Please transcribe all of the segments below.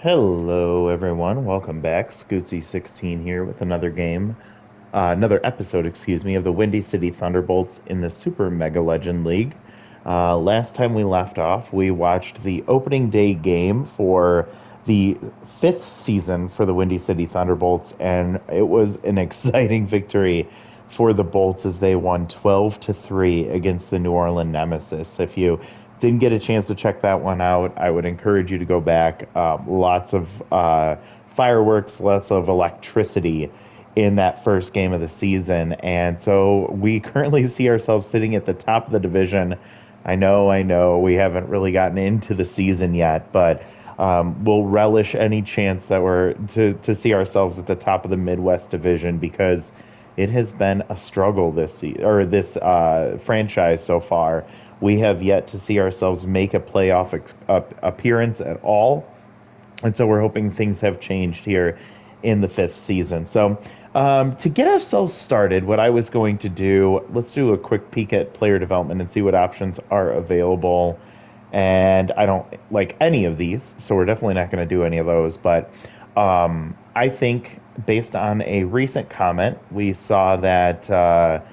Hello, everyone. Welcome back. Scootsy16 here with another episode, excuse me, of the Windy City Thunderbolts in the Super Mega Legend League. Last time we left off, we watched the opening day game for the fifth season for the Windy City Thunderbolts, and it was an exciting victory for the Bolts as they won 12-3 against the New Orleans Nemesis. If you didn't get a chance to check that one out, I would encourage you to go back. Lots of fireworks, lots of electricity in that first game of the season. And so we currently see ourselves sitting at the top of the division. I know, we haven't really gotten into the season yet, but we'll relish any chance that we're to see ourselves at the top of the Midwest Division because it has been a struggle this season or this franchise so far. We have yet to see ourselves make a playoff appearance at all. And so we're hoping things have changed here in the fifth season. So, to get ourselves started, what I was going to do, let's do a quick peek at player development and see what options are available. And I don't like any of these, so we're definitely not going to do any of those. But I think based on a recent comment, we saw that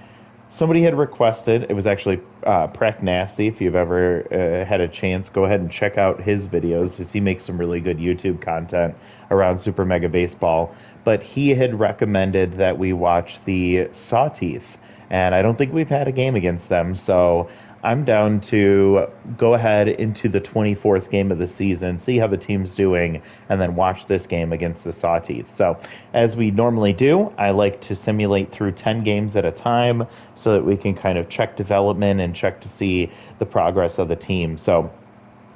somebody had requested, it was actually Prek Nasty. If you've ever had a chance, go ahead and check out his videos because he makes some really good YouTube content around Super Mega Baseball. But he had recommended that we watch the Sawteeth, and I don't think we've had a game against them. So I'm down to go ahead into the 24th game of the season, see how the team's doing, and then watch this game against the Sawteeth. So, as we normally do, I like to simulate through 10 games at a time so that we can kind of check development and check to see the progress of the team. So,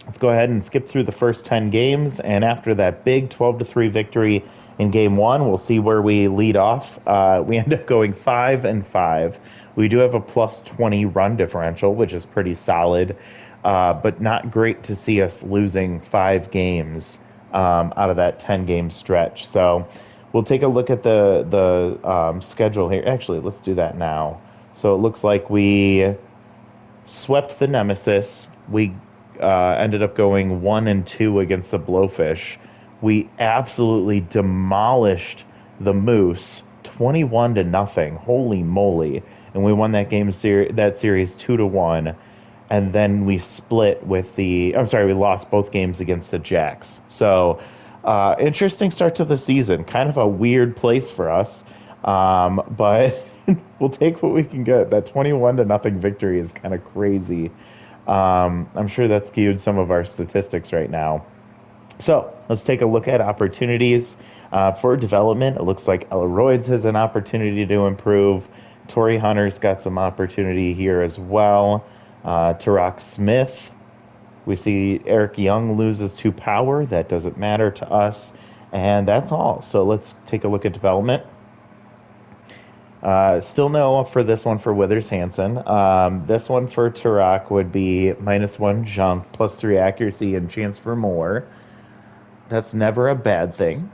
let's go ahead and skip through the first 10 games. And after that big 12-3 victory in game one, we'll see where we lead off. We end up going 5-5. We do have a plus 20 run differential, which is pretty solid, but not great to see us losing 5 games out of that 10 game stretch. So we'll take a look at the schedule here. Actually, let's do that now. So it looks like we swept the Nemesis. We ended up going 1-2 against the Blowfish. We absolutely demolished the Moose, 21-0. Holy moly! And we won that series 2-1. And then we split with the. I'm sorry, we lost both games against the Jacks. So interesting start to the season. Kind of a weird place for us, but we'll take what we can get. That 21-0 victory is kind of crazy. I'm sure that skewed some of our statistics right now. So let's take a look at opportunities for development. It looks like Elroyd's has an opportunity to improve. Torrey Hunter's got some opportunity here as well. Tarak Smith. We see Eric Young loses 2 power. That doesn't matter to us. And that's all. So let's take a look at development. Still no for this one for Withers Hansen. This one for Tarak would be -1 junk, +3 accuracy, and chance for more. That's never a bad thing.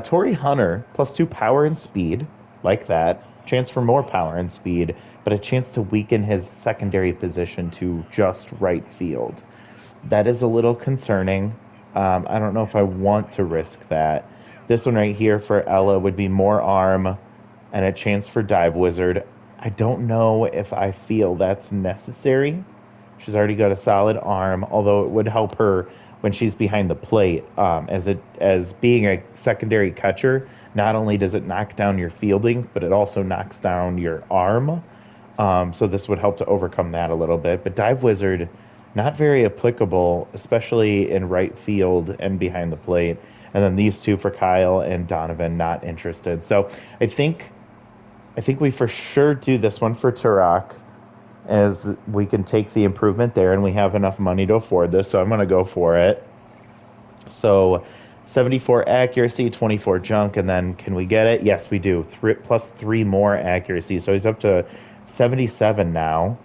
Torrey Hunter, +2 power and speed, like that. Chance for more power and speed, but a chance to weaken his secondary position to just right field. That is a little concerning. I don't know if I want to risk that. This one right here for Ella would be more arm and a chance for Dive Wizard. I don't know if I feel that's necessary. She's already got a solid arm, although it would help her when she's behind the plate. As being a secondary catcher, not only does it knock down your fielding, but it also knocks down your arm. So this would help to overcome that a little bit. But Dive Wizard, not very applicable, especially in right field and behind the plate. And then these two for Kyle and Donovan, not interested. So I think we for sure do this one for Tarak, as we can take the improvement there and we have enough money to afford this. So I'm going to go for it. So 74 accuracy, 24 junk, and then can we get it? Yes, we do. +3 more accuracy. So he's up to 77 now.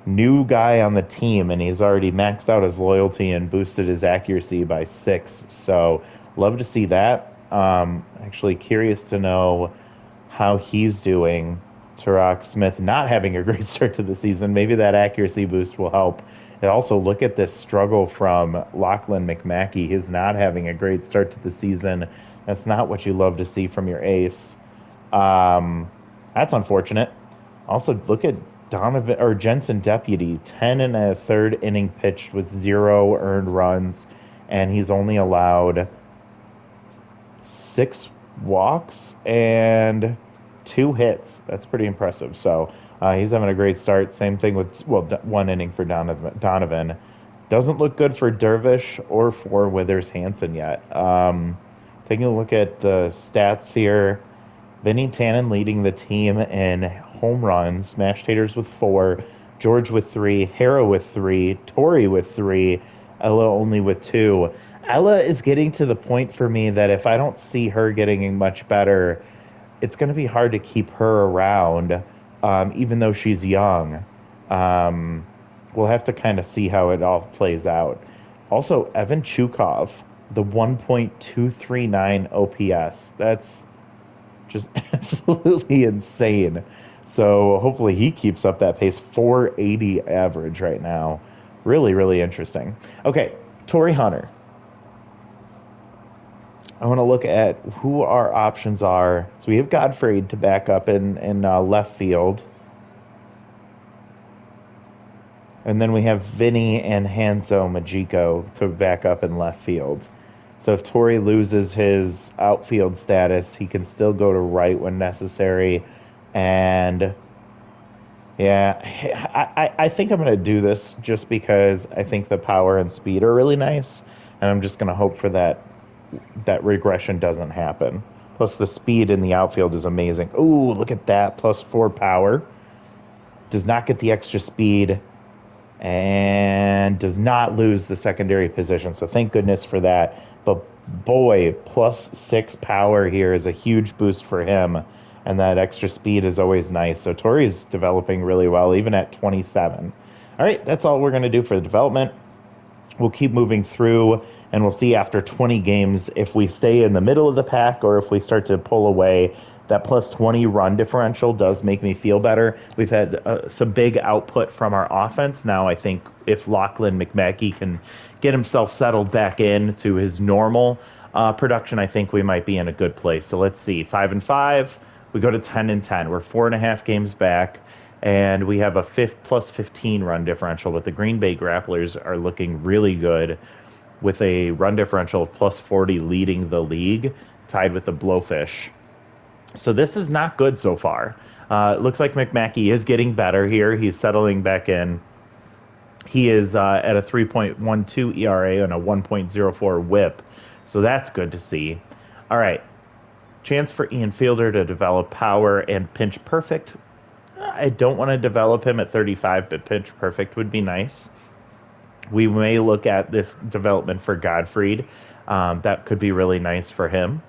New guy on the team, and he's already maxed out his loyalty and boosted his accuracy by 6. So love to see that. Actually curious to know how he's doing. Tarak Smith not having a great start to the season. Maybe that accuracy boost will help And also, look at this struggle from Lachlan McMackey. He's not having a great start to the season. That's not what you love to see from your ace. Um, that's unfortunate. Also, look at Donovan or Jensen Deputy, 10 and a third inning pitched with 0 earned runs, and he's only allowed 6 walks and 2 hits. That's pretty impressive. So he's having a great start. Same thing with, well, 1 inning for Donovan. Doesn't look good for Dervish or for Withers Hansen yet. Taking a look at the stats here. Vinny Tannen leading the team in home runs, Smash Taters with 4, George with 3, Hara with 3, Tori with 3, Ella only with 2. Ella is getting to the point for me that if I don't see her getting much better, it's going to be hard to keep her around, even though she's young. Um, we'll have to kind of see how it all plays out. Also, Evan Chukov, the 1.239 OPS. That's just absolutely insane. So hopefully he keeps up that pace. 480 average right now. Really, really interesting. Okay, Torrey Hunter. I want to look at who our options are. So we have Godfrey to back up in left field. And then we have Vinny and Hanzo Majiko to back up in left field. So if Torrey loses his outfield status, he can still go to right when necessary. And yeah, I think I'm going to do this just because I think the power and speed are really nice. And I'm just going to hope for that regression doesn't happen. Plus, the speed in the outfield is amazing. Ooh, look at that. +4 power. Does not get the extra speed and does not lose the secondary position. So thank goodness for that. But boy, +6 power here is a huge boost for him. And that extra speed is always nice. So Tori's developing really well, even at 27. All right, that's all we're going to do for the development. We'll keep moving through, and we'll see after 20 games if we stay in the middle of the pack or if we start to pull away. That +20 run differential does make me feel better. We've had some big output from our offense. Now I think if Lachlan McMackey can get himself settled back in to his normal production, I think we might be in a good place. So let's see, 5-5. We go to 10-10. We're 4.5 games back, and we have a +15 run differential. But the Green Bay Grapplers are looking really good, with a run differential of +40 leading the league, tied with the Blowfish. So this is not good so far. It looks like McMackey is getting better here. He's settling back in. He is at a 3.12 ERA and a 1.04 WHIP. So that's good to see. All right. Chance for Ian Fielder to develop power and pinch perfect. I don't want to develop him at 35, but pinch perfect would be nice. We may look at this development for Godfried. That could be really nice for him.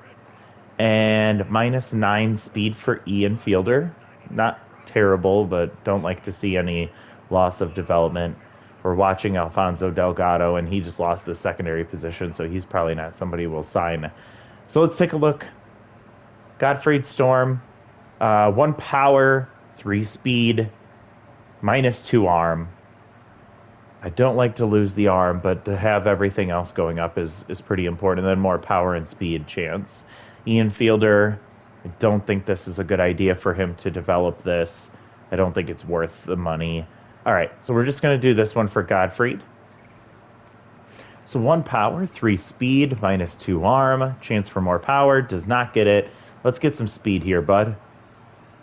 And -9 speed for Ian Fielder. Not terrible, but don't like to see any loss of development. We're watching Alfonso Delgado, and he just lost his secondary position, so he's probably not somebody we'll sign. So let's take a look. Godfried Storm, 1 power, 3 speed, -2 arm. I don't like to lose the arm, but to have everything else going up is pretty important. And then more power and speed chance. Ian Fielder, I don't think this is a good idea for him to develop this. I don't think it's worth the money. All right, so we're just going to do this one for Godfried. So 1 power, 3 speed, -2 arm. Chance for more power, does not get it. Let's get some speed here, bud.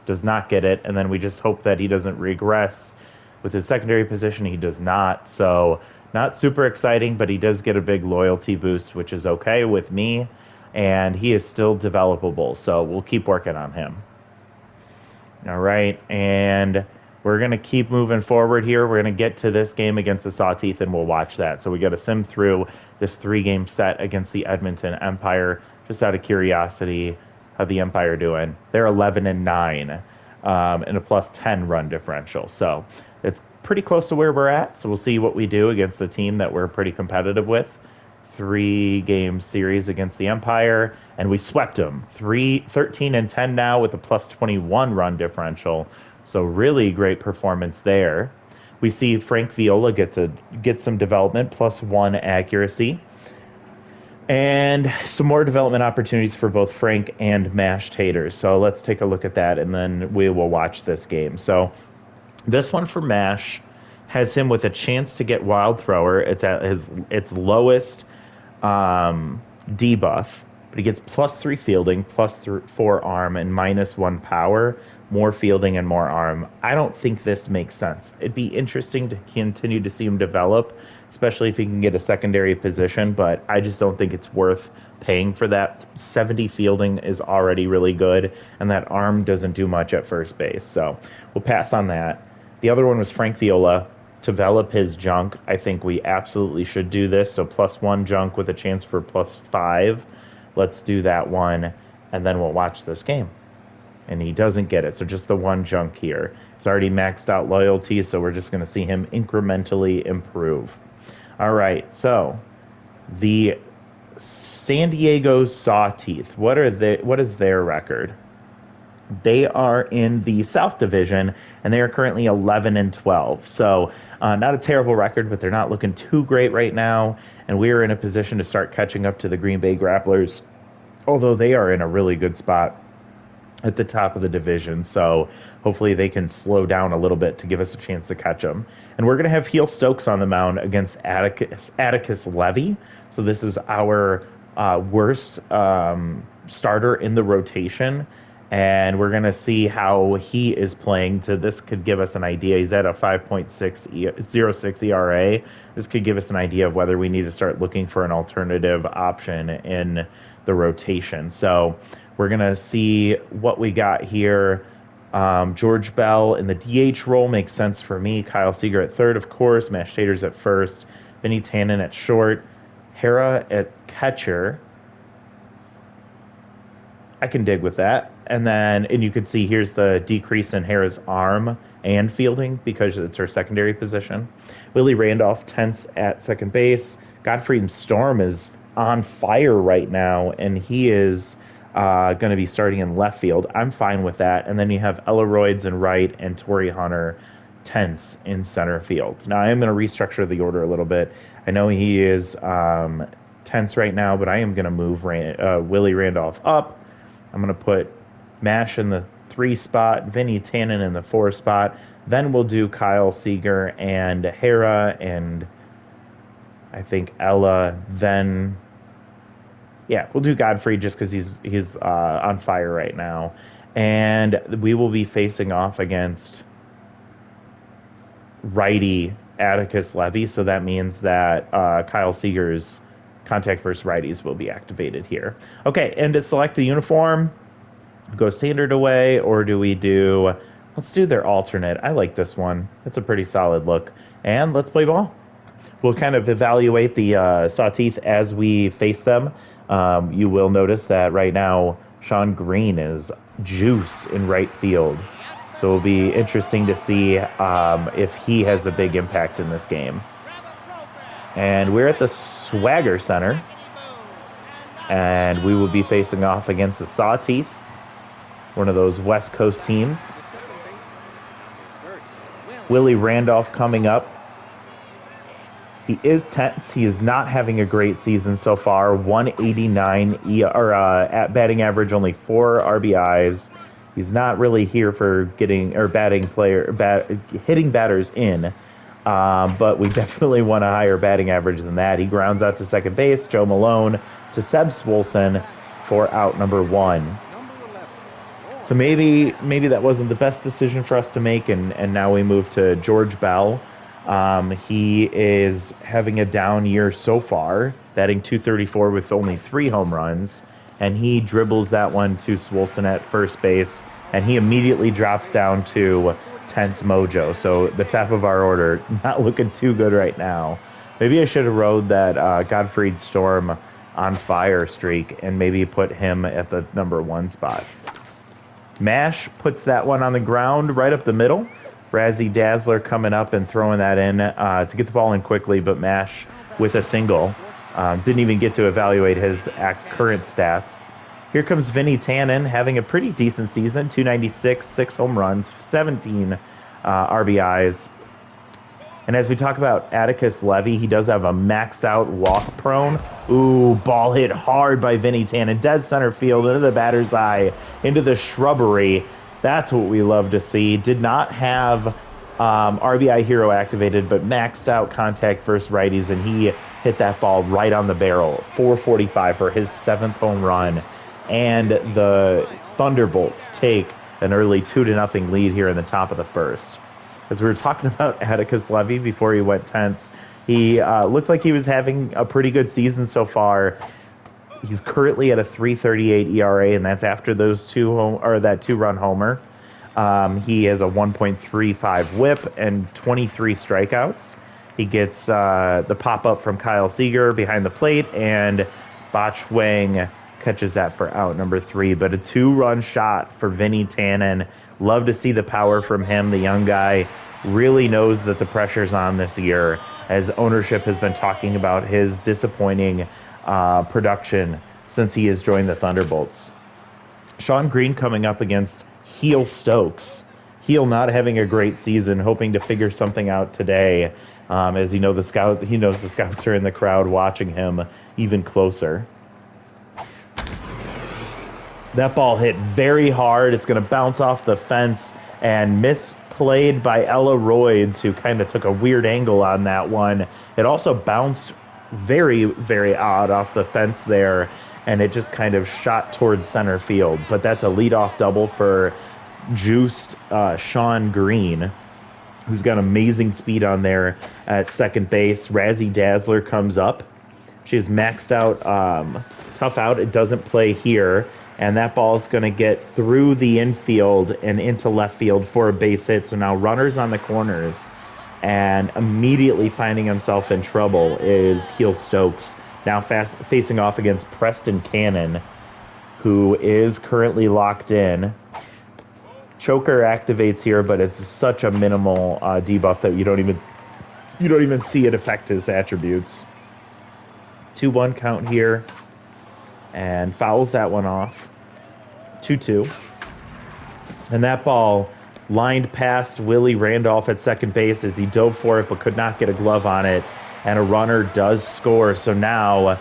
Does not get it. And then we just hope that he doesn't regress. With his secondary position, he does not. So not super exciting, but he does get a big loyalty boost, which is okay with me. And he is still developable. So we'll keep working on him. All right. And we're going to keep moving forward here. We're going to get to this game against the Sawteeth, and we'll watch that. So we got to sim through this 3-game set against the Edmonton Empire. Just out of curiosity, how the Empire doing? They're 11-9, and a +10 run differential. So it's pretty close to where we're at. So we'll see what we do against a team that we're pretty competitive with. 3-game series against the Empire, and we swept them. 13-10 now with a +21 run differential. So really great performance there. We see Frank Viola gets some development, +1 accuracy, and some more development opportunities for both Frank and Mashed Taters. So let's take a look at that, and then we will watch this game. So this one for Mash has him with a chance to get Wild Thrower. It's at its lowest debuff, but he gets +3 fielding, +4 arm, and -1 power, more fielding and more arm. I don't think this makes sense. It'd be interesting to continue to see him develop, especially if he can get a secondary position, but I just don't think it's worth paying for that. 70 fielding is already really good, and that arm doesn't do much at first base, so we'll pass on that. The other one was Frank Viola. Develop his junk. I think we absolutely should do this. So +1 junk with a chance for +5. Let's do that one, and then we'll watch this game. And he doesn't get it, so just the 1 junk here. He's already maxed out loyalty, so we're just going to see him incrementally improve. All right, so the San Diego Sawteeth. What is their record? They are in the South Division, and they are currently 11-12. So not a terrible record, but they're not looking too great right now. And we are in a position to start catching up to the Green Bay Grapplers, although they are in a really good spot at the top of the division. So hopefully they can slow down a little bit to give us a chance to catch them. And we're going to have Heel Stokes on the mound against Atticus Levy. So this is our worst starter in the rotation. And we're going to see how he is playing. This could give us an idea. He's at a 5.06 ERA. This could give us an idea of whether we need to start looking for an alternative option in the rotation. So we're going to see what we got here. George Bell in the DH role makes sense for me. Kyle Seager at third, of course. Mashed Taters at first. Vinny Tannen at short. Hera at catcher. I can dig with that. And you can see here's the decrease in Hera's arm and fielding because it's her secondary position. Willie Randolph tense at second base. Godfrey Storm is on fire right now, and he is going to be starting in left field. I'm fine with that. And then you have Elleroids in right and Torrey Hunter tense in center field. Now I am going to restructure the order a little bit. I know he is tense right now, but I am going to move Willie Randolph up. I'm going to put Mash in the 3 spot, Vinny Tannen in the 4 spot. Then we'll do Kyle Seager and Hera and I think Ella. Then, yeah, we'll do Godfrey just because he's on fire right now. And we will be facing off against righty Atticus Levy. So that means that Kyle Seager's contact versus righties will be activated here. Okay, and to select the uniform, go standard away, or do we do, let's do their alternate. I like this one. It's a pretty solid look. And let's play ball. We'll kind of evaluate the Sawteeth as we face them. You will notice that right now, Sean Green is juiced in right field. So it'll be interesting to see if he has a big impact in this game. And we're at the Swagger Center. And we will be facing off against the Sawteeth, one of those West Coast teams. Willie Randolph coming up. He is tense. He is not having a great season so far. 189 at batting average, only 4 RBIs. He's not really here for hitting batters in. But we definitely want a higher batting average than that. He grounds out to second base. Joe Malone to Seb Swolson for out number 1. So maybe that wasn't the best decision for us to make, and now we move to George Bell. He is having a down year so far, batting .234 with only 3 home runs, and he dribbles that one to Swolson at first base, and he immediately drops down to tense mojo. So the top of our order, not looking too good right now. Maybe I should have rode that Godfrey Storm on fire streak and maybe put him at the number 1 spot. Mash puts that one on the ground right up the middle. Razzie Dazzler coming up and throwing that in to get the ball in quickly, but Mash with a single. Didn't even get to evaluate his current stats. Here comes Vinny Tannen having a pretty decent season, 296, 6 home runs, 17 RBIs. And as we talk about Atticus Levy, he does have a maxed out walk prone. Ooh, ball hit hard by Vinny Tannen. Dead center field into the batter's eye, into the shrubbery. That's what we love to see. Did not have RBI Hero activated, but maxed out contact versus righties, and he hit that ball right on the barrel. 445 for his 7th home run. And the Thunderbolts take an early 2-0 lead here in the top of the first. As we were talking about Atticus Levy before he went tense, he looked like he was having a pretty good season so far. He's currently at a 3.38 ERA, and that's after those that 2-run homer. He has a 1.35 WHIP and 23 strikeouts. He gets the pop up from Kyle Seager behind the plate, and Bach Wang catches that for out number 3. But a 2-run shot for Vinny Tannen. Love to see the power from him. The young guy really knows that the pressure's on this year, as ownership has been talking about his disappointing production since he has joined the Thunderbolts. Sean Green coming up against Heel Stokes. Heel not having a great season, hoping to figure something out today, as he knows the scouts are in the crowd watching him even closer. That ball hit very hard. It's going to bounce off the fence and misplayed by Ella Royds, who kind of took a weird angle on that one. It also bounced very, very odd off the fence there, and it just kind of shot towards center field. But that's a leadoff double for juiced Sean Green, who's got amazing speed on there at second base. Razzie Dazzler comes up. She's maxed out tough out. It doesn't play here. And that ball is going to get through the infield and into left field for a base hit. So now runners on the corners, and immediately finding himself in trouble is Heel Stokes, now facing off against Preston Cannon, who is currently locked in. Choker activates here, but it's such a minimal debuff that you don't even see it affect his attributes. 2-1 count here, and fouls that one off. 2-2. And that ball lined past Willie Randolph at second base as he dove for it but could not get a glove on it. And a runner does score. So now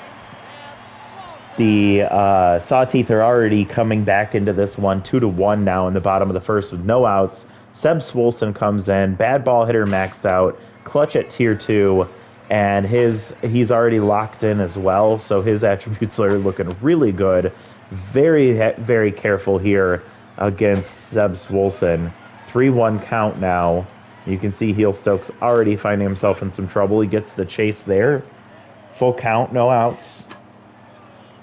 the Sawteeth are already coming back into this one. 2-1 now in the bottom of the first with no outs. Seb Swolson comes in. Bad ball hitter maxed out. Clutch at tier 2. And he's already locked in as well, so his attributes are looking really good. Very, very careful here against Seb Swolson. 3-1 count now. You can see Heel Stokes already finding himself in some trouble. He gets the chase there. Full count, no outs.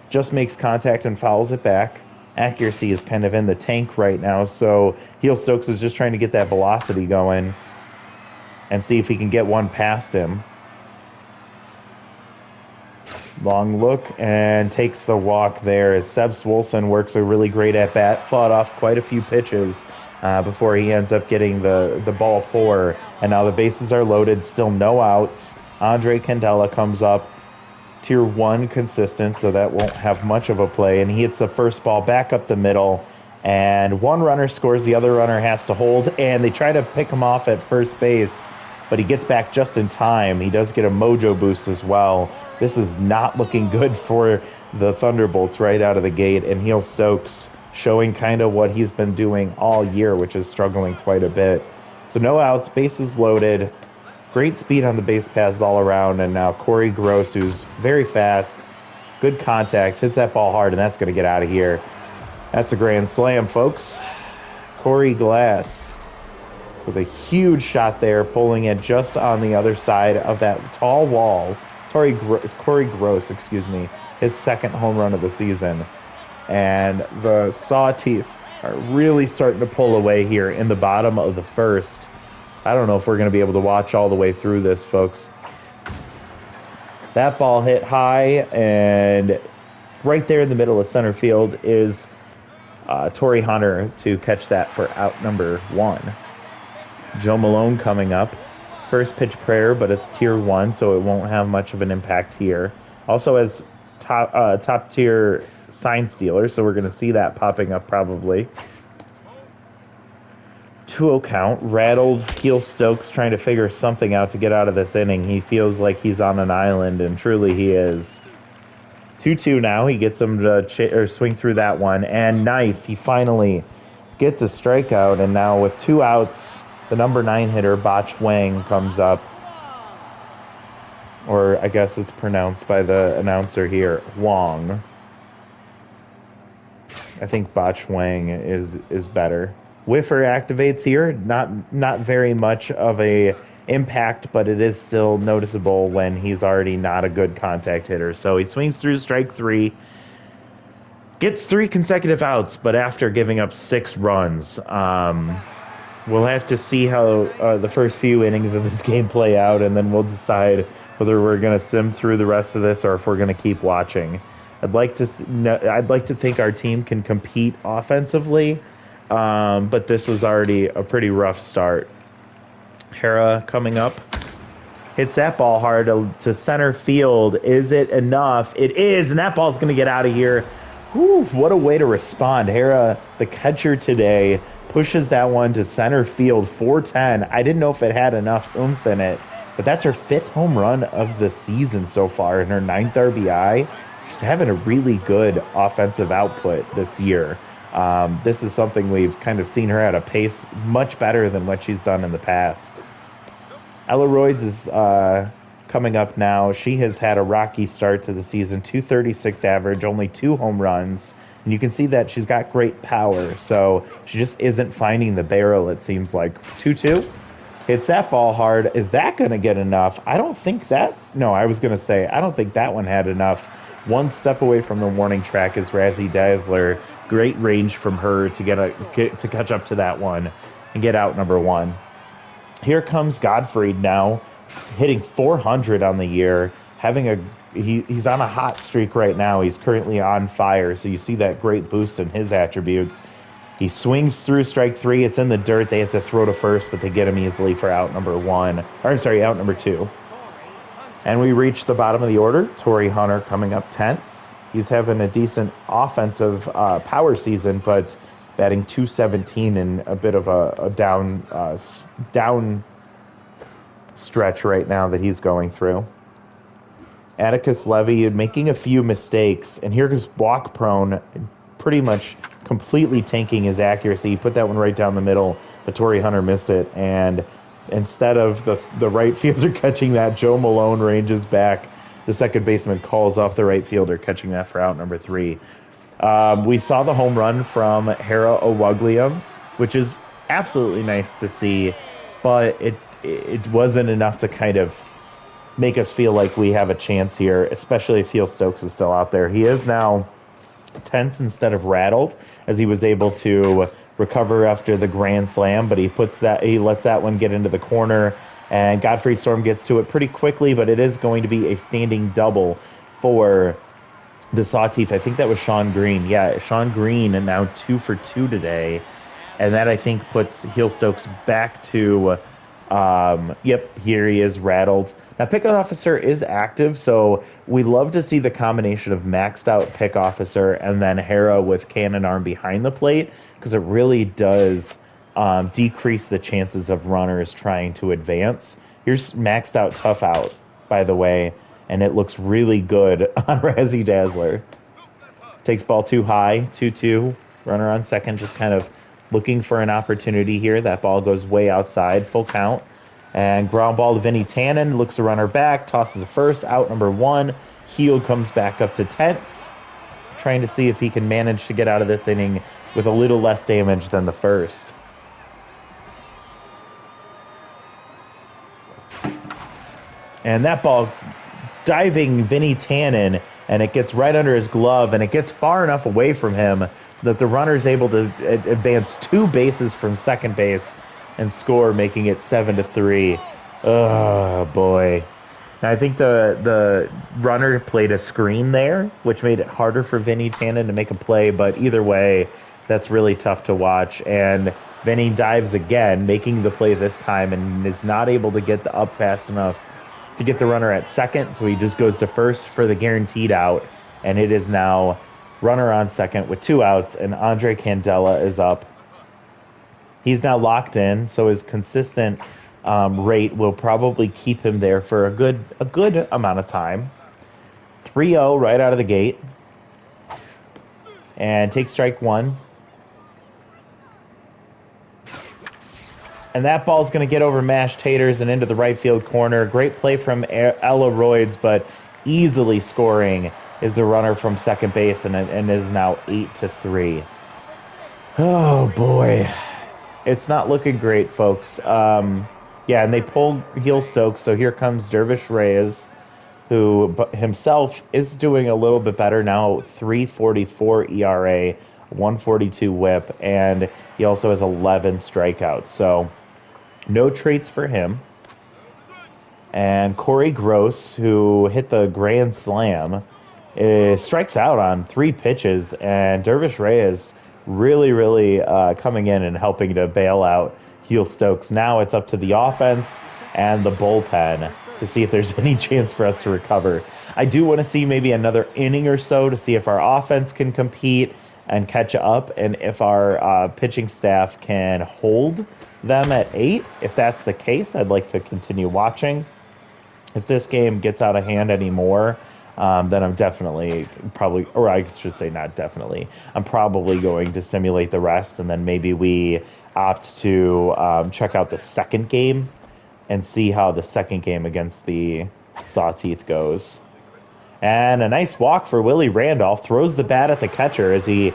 Just makes contact and fouls it back. Accuracy is kind of in the tank right now, so Heel Stokes is just trying to get that velocity going and see if he can get one past him. Long look and takes the walk there as Seb Swolson works a really great at-bat, fought off quite a few pitches before he ends up getting the ball 4. And now the bases are loaded, still no outs. Andre Candela comes up, tier 1 consistent, so that won't have much of a play. And he hits the first ball back up the middle, and one runner scores, the other runner has to hold, and they try to pick him off at first base, but he gets back just in time. He does get a mojo boost as well. This is not looking good for the Thunderbolts right out of the gate, and Heel Stokes showing kind of what he's been doing all year, which is struggling quite a bit. So no outs, bases loaded, great speed on the base paths all around, and now Corey Gross, who's very fast, good contact, hits that ball hard, and that's going to get out of here. That's a grand slam, folks. Corey Glass with a huge shot there, pulling it just on the other side of that tall wall. Corey Gross, his second home run of the season. And the Sawteeth are really starting to pull away here in the bottom of the first. I don't know if we're going to be able to watch all the way through this, folks. That ball hit high, and right there in the middle of center field is Torrey Hunter to catch that for out number 1. Joe Malone coming up. First pitch prayer, but it's tier 1, so it won't have much of an impact here. Also has top tier sign stealer, so we're going to see that popping up probably. 2-0 count. Rattled. Heel Stokes trying to figure something out to get out of this inning. He feels like he's on an island, and truly he is. 2-2 now. He gets him to swing through that one, and nice. He finally gets a strikeout, and now with 2 outs, the number 9 hitter, Bach Wang, comes up. Or I guess it's pronounced by the announcer here, Wong. I think Bach Wang is better. Whiffer activates here. Not very much of a impact, but it is still noticeable when he's already not a good contact hitter. So he swings through strike 3, gets 3 consecutive outs, but after giving up 6 runs. We'll have to see how the first few innings of this game play out, and then we'll decide whether we're going to sim through the rest of this or if we're going to keep watching. I'd like to think our team can compete offensively, but this was already a pretty rough start. Hera coming up, hits that ball hard to center field. Is it enough? It is, and that ball's going to get out of here. Whew, what a way to respond. Hera, the catcher today, pushes that one to center field, 410. I didn't know if it had enough oomph in it, but that's her 5th home run of the season so far and her 9th RBI. She's having a really good offensive output this year. This is something we've kind of seen her at a pace much better than what she's done in the past. Ella Royds is coming up now. She has had a rocky start to the season, 236 average, only 2 home runs. And you can see that she's got great power, so she just isn't finding the barrel, it seems like. 2-2. Hits that ball hard. Is that going to get enough? I don't think that's... No, I was going to say, I don't think that one had enough. One step away from the warning track is Razzie Dazzler. Great range from her to to catch up to that one and get out number 1. Here comes Godfrey now, hitting 400 on the year, having he's on a hot streak right now. He's currently on fire, so you see that great boost in his attributes. He swings through strike 3. It's in the dirt. They have to throw to first, but they get him easily for out number 1. Or I'm sorry, out number 2. And we reach the bottom of the order. Torrey Hunter coming up 10th. He's having a decent offensive power season, but batting .217 in a bit of a down stretch right now that he's going through. Atticus Levy making a few mistakes, and here goes walk prone, pretty much completely tanking his accuracy. He put that one right down the middle, but Torrey Hunter missed it, and instead of the right fielder catching that, Joe Malone ranges back. The second baseman calls off the right fielder, catching that for out number 3. We saw the home run from Hera Owagliums, which is absolutely nice to see, but it wasn't enough to kind of make us feel like we have a chance here, especially if Heel Stokes is still out there. He is now tense instead of rattled, as he was able to recover after the grand slam, but he lets that one get into the corner, and Godfrey Storm gets to it pretty quickly, but it is going to be a standing double for the Sawteeth. I think that was Sean Green. Yeah, Sean Green, and now 2 for 2 today, and that I think puts Heel Stokes back to yep, here he is, rattled. Now, pick officer is active, so we love to see the combination of maxed out pick officer and then Hera with cannon arm behind the plate, because it really does decrease the chances of runners trying to advance. Here's maxed out tough out, by the way, and it looks really good on Razzie Dazzler. Takes ball too high, 2-2. Runner on second, just kind of looking for an opportunity here. That ball goes way outside, full count. And ground ball to Vinny Tannen, looks the runner back, tosses a first, out number 1. Heel comes back up to 10th, trying to see if he can manage to get out of this inning with a little less damage than the first. And that ball diving Vinny Tannen, and it gets right under his glove, and it gets far enough away from him that the runner's able to advance 2 bases from second base and score, making it 7-3. Oh boy! And I think the runner played a screen there, which made it harder for Vinny Tannen to make a play. But either way, that's really tough to watch. And Vinny dives again, making the play this time, and is not able to get the up fast enough to get the runner at second. So he just goes to first for the guaranteed out, and it is now runner on second with 2 outs, and Andre Candela is up. He's now locked in, so his consistent rate will probably keep him there for a good amount of time. 3-0 right out of the gate. And take strike one. And that ball's going to get over mashed taters and into the right field corner. Great play from Ella Royds, but easily scoring is the runner from second base and is now 8-3. Oh boy. It's not looking great, folks. Yeah, and they pulled heel Stokes, so here comes Dervish Reyes, who himself is doing a little bit better now. 3.44 ERA, 142 WHIP, and he also has 11 strikeouts. So no traits for him. And Corey Gross, who hit the grand slam, strikes out on 3 pitches, and Dervish Reyes really coming in and helping to bail out Heel Stokes. Now it's up to the offense and the bullpen to see if there's any chance for us to recover. I do want to see maybe another inning or so to see if our offense can compete and catch up, and if our pitching staff can hold them at 8. If that's the case, I'd like to continue watching. If this game gets out of hand anymore, then I'm definitely probably, or I should say not definitely, I'm probably going to simulate the rest, and then maybe we opt to check out the second game and see how the second game against the Sawteeth goes. And a nice walk for Willie Randolph. Throws the bat at the catcher as he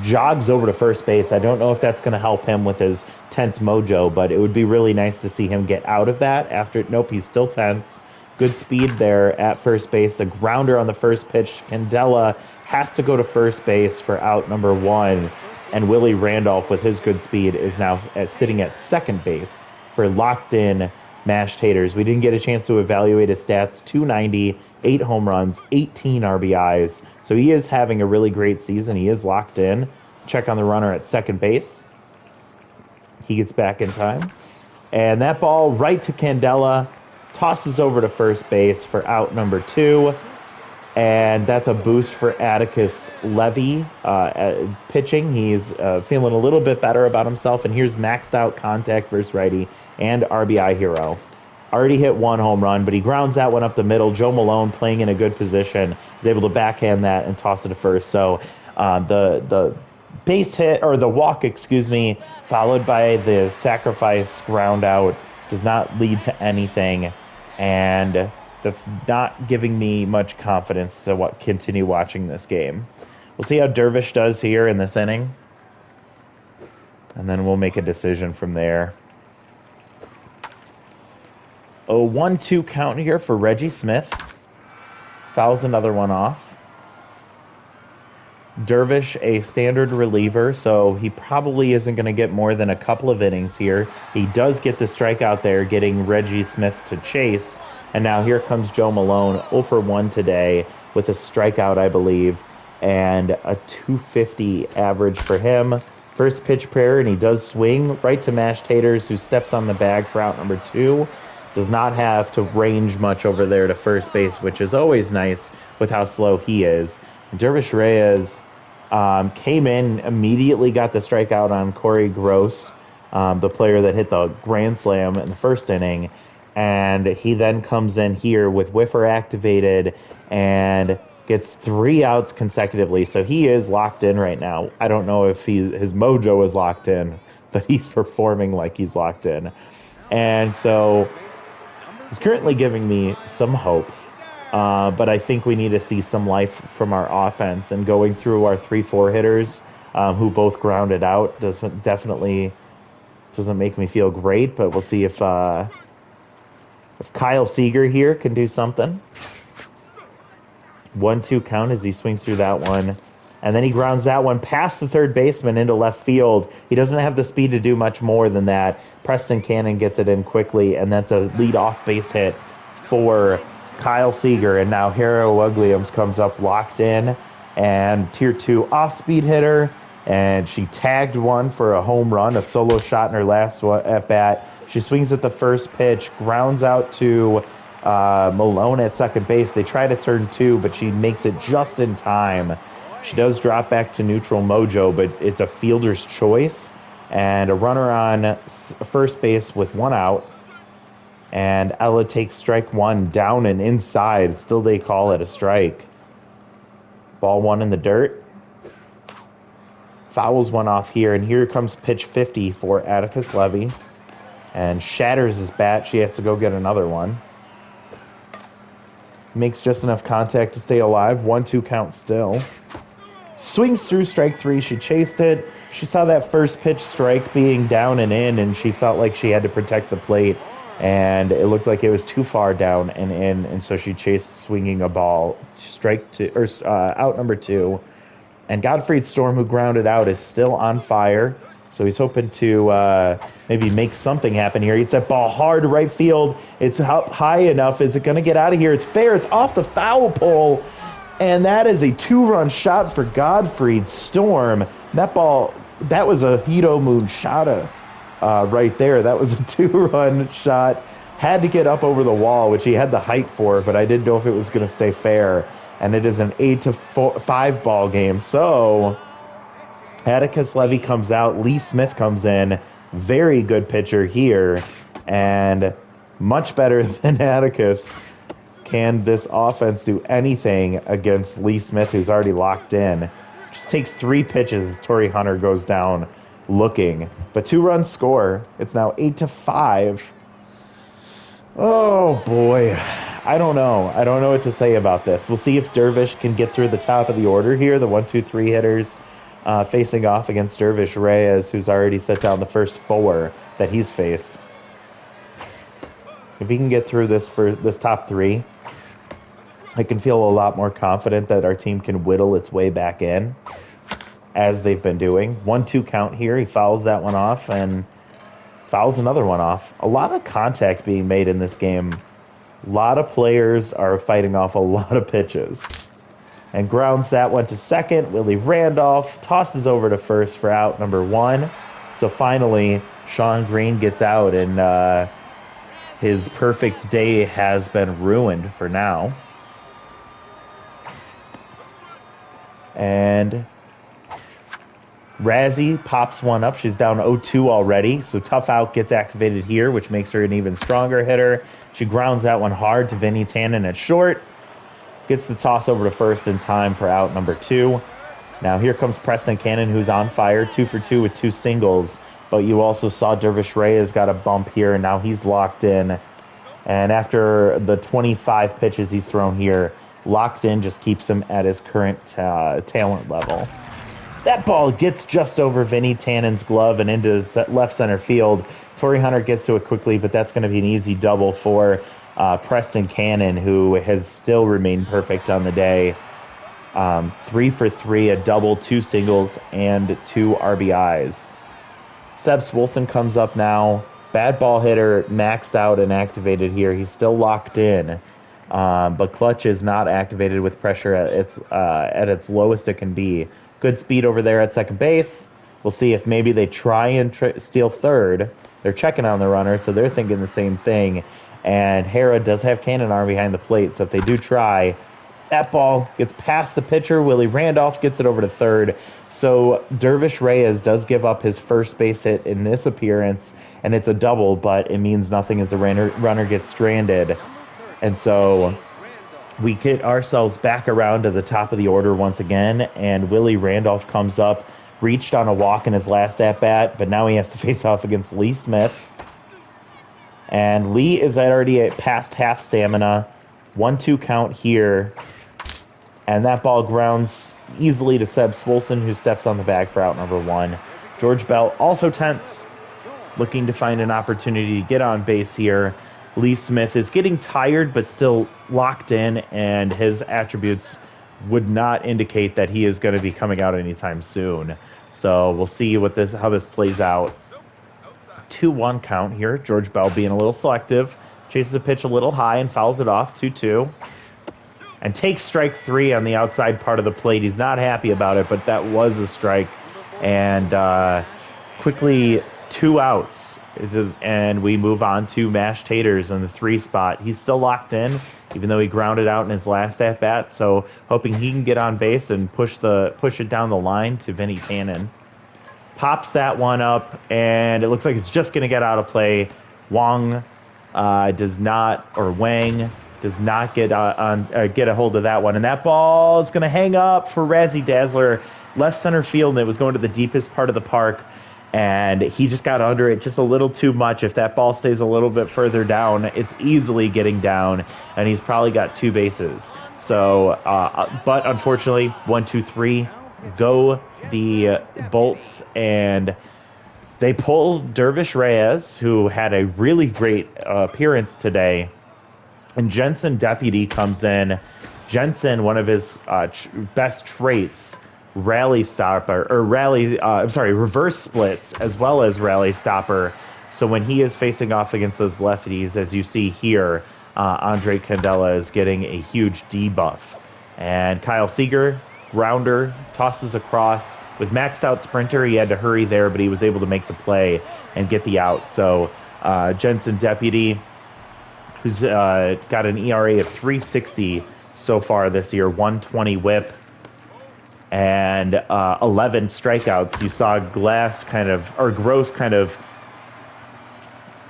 jogs over to first base. I don't know if that's going to help him with his tense mojo, but it would be really nice to see him get out of that after. Nope, he's still tense. Good speed there at first base. A grounder on the first pitch. Candela has to go to first base for out number 1. And Willie Randolph, with his good speed, is now sitting at second base for locked in mashed taters. We didn't get a chance to evaluate his stats. 290, 8 home runs, 18 RBIs. So he is having a really great season. He is locked in. Check on the runner at second base. He gets back in time. And that ball right to Candela. Tosses over to first base for out number 2. And that's a boost for Atticus Levy pitching. He's feeling a little bit better about himself. And here's maxed out contact versus righty and RBI hero. Already hit 1 home run, but he grounds that one up the middle. Joe Malone, playing in a good position, is able to backhand that and toss it to first. So the base hit, or the walk, excuse me, followed by the sacrifice ground out, does not lead to anything. And that's not giving me much confidence to continue watching this game. We'll see how Dervish does here in this inning, and then we'll make a decision from there. A 1-2 count here for Reggie Smith. Fouls another one off. Dervish, a standard reliever, so he probably isn't going to get more than a couple of innings here. He does get the strikeout there, getting Reggie Smith to chase. And now here comes Joe Malone, 0 for 1 today, with a strikeout, I believe, and a 250 average for him. First pitch prayer, and he does swing right to mashed taters, who steps on the bag for out number 2. Does not have to range much over there to first base, which is always nice with how slow he is. Dervish Reyes came in, immediately got the strikeout on Corey Gross, the player that hit the grand slam in the first inning. And he then comes in here with whiffer activated and gets 3 outs consecutively. So he is locked in right now. I don't know if his mojo is locked in, but he's performing like he's locked in. And so he's currently giving me some hope. But I think we need to see some life from our offense, and going through our 3-4 hitters who both grounded out definitely doesn't make me feel great, but we'll see if Kyle Seager here can do something. 1-2 count as he swings through that one. And then he grounds that one past the third baseman into left field. He doesn't have the speed to do much more than that. Preston Cannon gets it in quickly, and that's a lead-off base hit for Kyle Seager. And now Hero Williams comes up locked in, and tier 2 off-speed hitter, and she tagged one for a home run, a solo shot in her last at-bat. She swings at the first pitch, grounds out to Malone at second base. They try to turn 2, but she makes it just in time. She does drop back to neutral mojo, but it's a fielder's choice. And a runner on first base with one out. And Ella takes strike one down and inside. Still they call it a strike. Ball one in the dirt. Fouls one off here, and here comes pitch 50 for Atticus Levy. And shatters his bat. She has to go get another one. Makes just enough contact to stay alive. 1-2 count still. Swings through strike three. She chased it. She saw that first pitch strike being down and in, and she felt like she had to protect the plate. And it looked like it was too far down and in, and so she chased swinging a ball. Strike two, or out number two. And Godfried Storm, who grounded out, is still on fire. So he's hoping to maybe make something happen here. He hits that ball hard to right field. It's up high enough. Is it going to get out of here? It's fair. It's off the foul pole. And that is a two-run shot for Godfried Storm. That ball, that was a Hito Moon shot right there. That was a two-run shot. Had to get up over the wall, which he had the height for, but I didn't know if it was going to stay fair. And it is an 8-5 ball game. So Atticus Levy comes out. Lee Smith comes in. Very good pitcher here. And much better than Atticus. Can this offense do anything against Lee Smith, who's already locked in? Just takes 3 pitches. Torrey Hunter goes down looking. But 2-run score. It's now 8-5. Oh, boy. I don't know. I don't know what to say about this. We'll see if Dervish can get through the top of the order here. The 1-2-3 hitters facing off against Dervish Reyes, who's already set down the first 4 that he's faced. If he can get through this for this top 3, I can feel a lot more confident that our team can whittle its way back in, as they've been doing. 1-2 count here. He fouls that one off and fouls another one off. A lot of contact being made in this game. A lot of players are fighting off a lot of pitches. And grounds that one to second. Willie Randolph tosses over to first for out number 1. So finally, Sean Green gets out, and his perfect day has been ruined for now. And Razzie pops one up. She's down 0-2 already. So tough out gets activated here, which makes her an even stronger hitter. She grounds that one hard to Vinny Tannen at short. Gets the toss over to first in time for out number 2. Now here comes Preston Cannon, who's on fire. 2 for 2 with 2 singles. But you also saw Dervish Reyes got a bump here, and now he's locked in. And after the 25 pitches he's thrown here, locked in just keeps him at his current talent level. That ball gets just over Vinny Tannen's glove and into left center field. Torrey Hunter gets to it quickly, but that's going to be an easy double for Preston Cannon, who has still remained perfect on the day. 3 for 3, a double, 2 singles, and 2 RBIs. Seb Swolson comes up now. Bad ball hitter, maxed out and activated here. He's still locked in, but clutch is not activated with pressure at its lowest it can be. Good speed over there at second base. We'll see if maybe they try and steal third. They're checking on the runner, so they're thinking the same thing. And Hera does have cannon arm behind the plate, so if they do try, that ball gets past the pitcher. Willie Randolph gets it over to third. So Dervish Reyes does give up his first base hit in this appearance, and it's a double, but it means nothing as the runner gets stranded. And so we get ourselves back around to the top of the order once again, and Willie Randolph comes up, reached on a walk in his last at-bat, but now he has to face off against Lee Smith. And Lee is already at past half stamina. 1-2 count here. And that ball grounds easily to Seb Swolson, who steps on the bag for out number 1. George Bell also tense, looking to find an opportunity to get on base here. Lee Smith is getting tired, but still locked in, and his attributes would not indicate that he is going to be coming out anytime soon. So we'll see how this plays out. 2-1 count here. George Bell being a little selective. Chases a pitch a little high and fouls it off. 2-2. And takes strike 3 on the outside part of the plate. He's not happy about it, but that was a strike. And quickly 2 outs. And we move on to mashed taters in the 3 spot. He's still locked in, even though he grounded out in his last at-bat. So hoping he can get on base and push it down the line to Vinny Tannen. pops that one up, and it looks like it's just going to get out of play. Wang does not, or Wang does not get get a hold of that one, and that ball is going to hang up for Razzie Dazzler, left center field, and it was going to the deepest part of the park, and he just got under it just a little too much. If that ball stays a little bit further down, it's easily getting down, and he's probably got 2 bases. So, but unfortunately, 1, 2, 3, go the Bolts, and they pull Dervish Reyes, who had a really great appearance today, and Jensen Deputy comes in. Jensen, one of his best traits, rally stopper, or reverse splits, as well as rally stopper. So when he is facing off against those lefties, as you see here, Andre Candela is getting a huge debuff. And Kyle Seager, grounder, tosses across. With maxed out sprinter, he had to hurry there, but he was able to make the play and get the out. So Jensen Deputy, who's got an ERA of 3.60 so far this year, 120 whip, and 11 strikeouts. You saw Gross kind of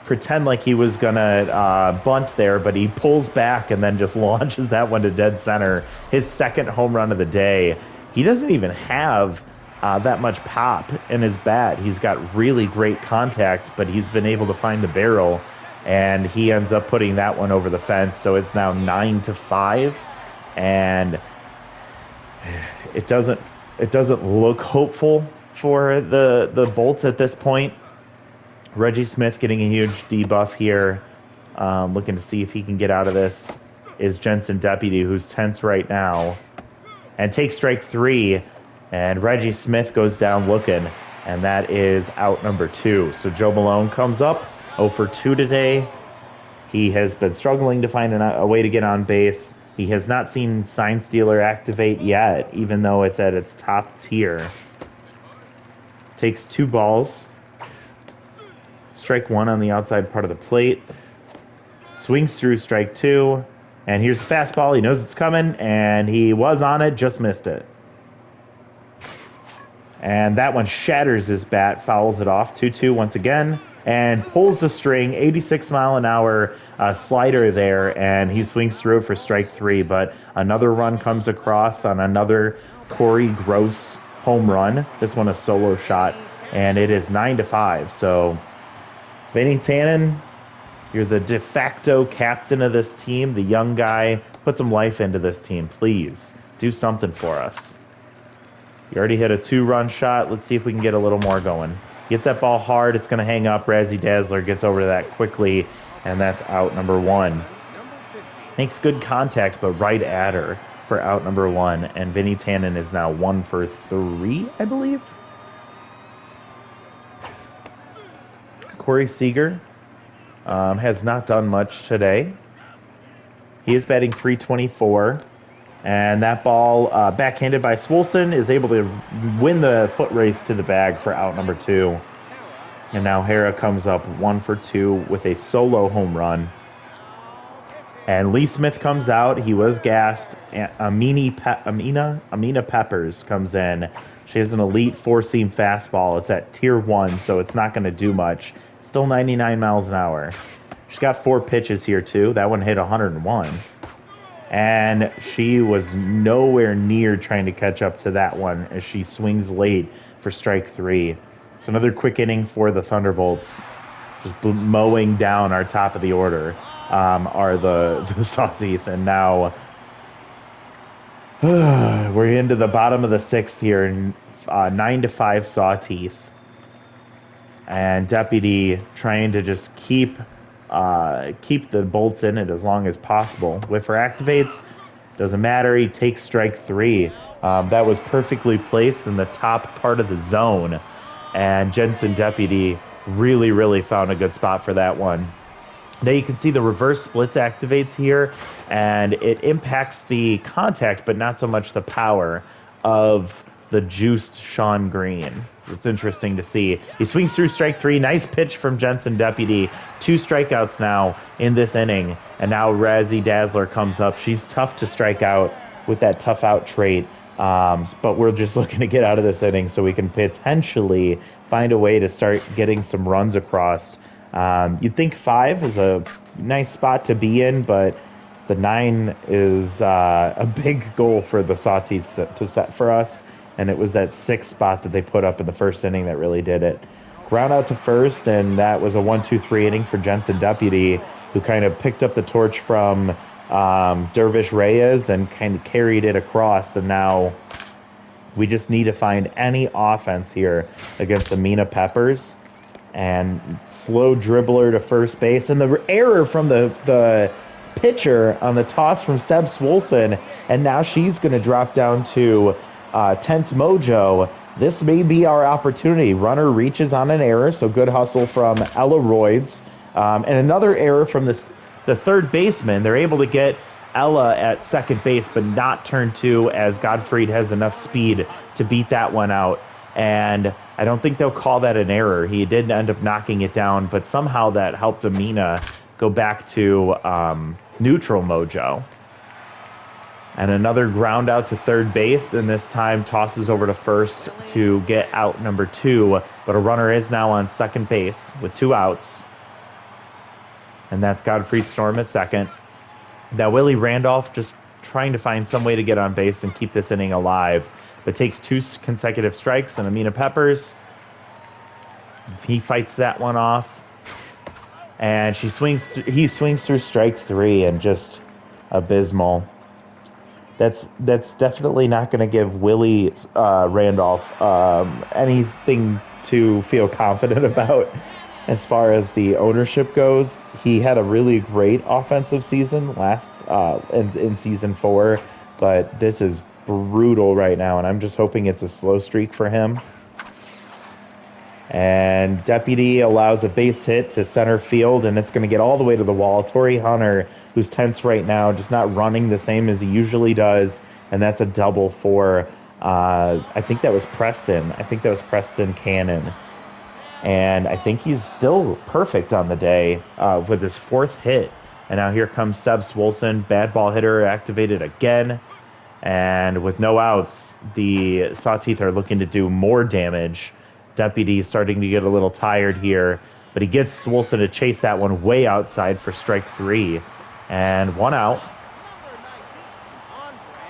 pretend like he was gonna bunt there, but he pulls back and then just launches that one to dead center. His second home run of the day. He doesn't even have that much pop in his bat. He's got really great contact, but he's been able to find the barrel, and he ends up putting that one over the fence. So it's now 9-5, and it doesn't look hopeful for the Bolts at this point. Reggie Smith getting a huge debuff here, looking to see if he can get out of this, is Jensen Deputy, who's tense right now, and takes strike 3, and Reggie Smith goes down looking, and that is out number 2. So Joe Malone comes up 0 for 2 today. He has been struggling to find a way to get on base. He has not seen Sign Stealer activate yet, even though it's at its top tier. Takes 2 balls. Strike 1 on the outside part of the plate. Swings through strike 2. And here's the fastball. He knows it's coming, and he was on it, just missed it. And that one shatters his bat, fouls it off. 2-2 once again, and pulls the string. 86-mile-an-hour slider there, and he swings through it for strike 3. But another run comes across on another Corey Gross home run. This one a solo shot, and it is 9-5. So Vinny Tannen, you're the de facto captain of this team, the young guy. Put some life into this team, please. Do something for us. You already hit a 2-run shot. Let's see if we can get a little more going. Gets that ball hard. It's going to hang up. Razzie Dazzler gets over to that quickly, and that's out number 1. Makes good contact, but right at her for out number 1. And Vinny Tannen is now 1 for 3, I believe. Corey Seager has not done much today. He is batting .324. And that ball, backhanded by Swolson, is able to win the foot race to the bag for out number 2. And now Hara comes up 1 for 2 with a solo home run. And Lee Smith comes out. He was gassed. And Amina Peppers comes in. She has an elite 4-seam fastball. It's at tier 1, so it's not going to do much. Still 99 miles an hour. She's got 4 pitches here, too. That one hit 101. And she was nowhere near trying to catch up to that one as she swings late for strike 3. So another quick inning for the Thunderbolts. Just mowing down our top of the order are the Sawteeth. And now we're into the bottom of the 6th here, 9-5 Sawteeth. And Deputy trying to just keep the Bolts in it as long as possible. Whiffer activates, doesn't matter, he takes strike 3. That was perfectly placed in the top part of the zone, and Jensen Deputy really found a good spot for that one. Now you can see the reverse splits activates here, and it impacts the contact, but not so much the power of the juiced Sean Green. It's interesting to see. He swings through strike 3. Nice pitch from Jensen Deputy. 2 strikeouts now in this inning. And now Razzie Dazzler comes up. She's tough to strike out with that tough out trait. But we're just looking to get out of this inning so we can potentially find a way to start getting some runs across. You'd think 5 is a nice spot to be in, but the 9 is a big goal for the Sawteeth to set for us. And it was that 6 spot that they put up in the first inning that really did it. Ground out to first, and that was a 1-2-3 inning for Jensen Deputy, who kind of picked up the torch from Dervish Reyes and kind of carried it across. And now we just need to find any offense here against Amina Peppers. And slow dribbler to first base. And the error from the pitcher on the toss from Seb Swolson. And now she's going to drop down to Tense Mojo. This may be our opportunity. Runner reaches on an error, so good hustle from Ella Royds. And another error from the third baseman. They're able to get Ella at second base, but not turn 2, as Gottfried has enough speed to beat that one out. And I don't think they'll call that an error. He did end up knocking it down, but somehow that helped Amina go back to neutral mojo. And another ground out to third base, and this time tosses over to first to get out number 2. But a runner is now on second base with 2 outs. And that's Godfrey Storm at second. Now Willie Randolph just trying to find some way to get on base and keep this inning alive, but takes 2 consecutive strikes, and Amina Peppers, he fights that one off. And he swings through strike 3, and just abysmal. That's definitely not going to give Willie Randolph anything to feel confident about as far as the ownership goes. He had a really great offensive season in season 4, but this is brutal right now, and I'm just hoping it's a slow streak for him. And Deputy allows a base hit to center field, and it's going to get all the way to the wall. Torrey Hunter, who's tense right now, just not running the same as he usually does, and that's a double for, I think that was Preston. I think that was Preston Cannon. And I think he's still perfect on the day with his 4th hit. And now here comes Seb Swolson, bad ball hitter activated again. And with no outs, the Sawteeth are looking to do more damage. Deputy starting to get a little tired here, but he gets Swolson to chase that one way outside for strike 3. And 1 out.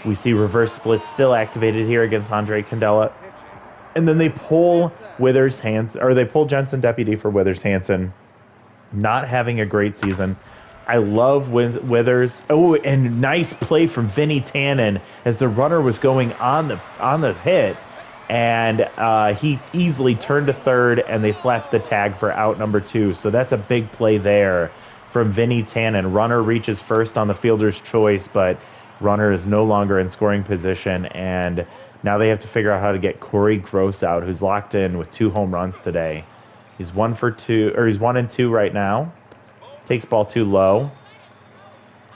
We see reverse split still activated here against Andre Candela. And then they pull they pull Jensen Deputy for Withers Hansen. Not having a great season. I love Withers. Oh, and nice play from Vinny Tannen as the runner was going on the hit. And he easily turned to third, and they slapped the tag for out number 2. So that's a big play there from Vinny Tannen. Runner reaches first on the fielder's choice, but runner is no longer in scoring position. And now they have to figure out how to get Corey Gross out, who's locked in with 2 home runs today. He's 1 and 2 right now. Takes ball too low.